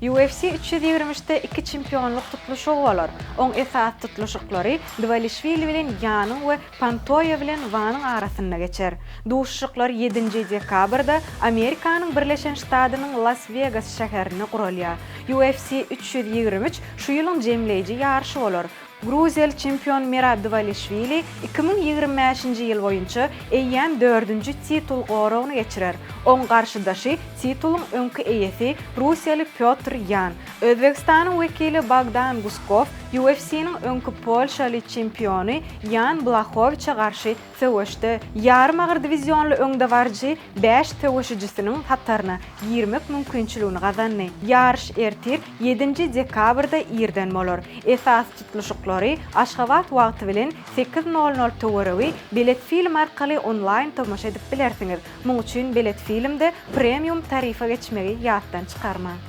UFC 323'te 2 çempionluk tutuluşu bolar. On esas tutuluşyklary Dvalishvili bilen Yanın we Pantoja bilen Van'ın arasynda geçer. Duşuşyklar 7 dekabrda Amerikanyň Birleşen Ştatlarynyň Las Vegas şäherine guralýar. UFC 323 şu ýylyň jemleýiji ýarşy bolar. Gruziýaly çempion Merab Dvalishvili 2025-nji ýyl boýunça EYM 4-nji titul goragyny geçirer. On garşydaşy tituluň öňkü eýesi Russiýaly Pyotr Yan. Özbekistanyň wekili Bogdan Guskov UFC'niň öňkü Polşaly çempiony Jan Blachowic'a garşy söwüşdi. Ýarym agyr diwizionly öňdewarjy 5 söwüşjisiniň hatlaryna girmek mümkinçiligini gazandy. Ýarş ertir 7 dekabrda ýerden bolar. Esas tutuluşyklary Aşgabat wagty bilen 8:00 töwerewi Bilet Film arkaly online tamaşa edip bilersiňiz. Muň üçin Bilet Filmde premium tarifa geçmegi ýatdan çykarma.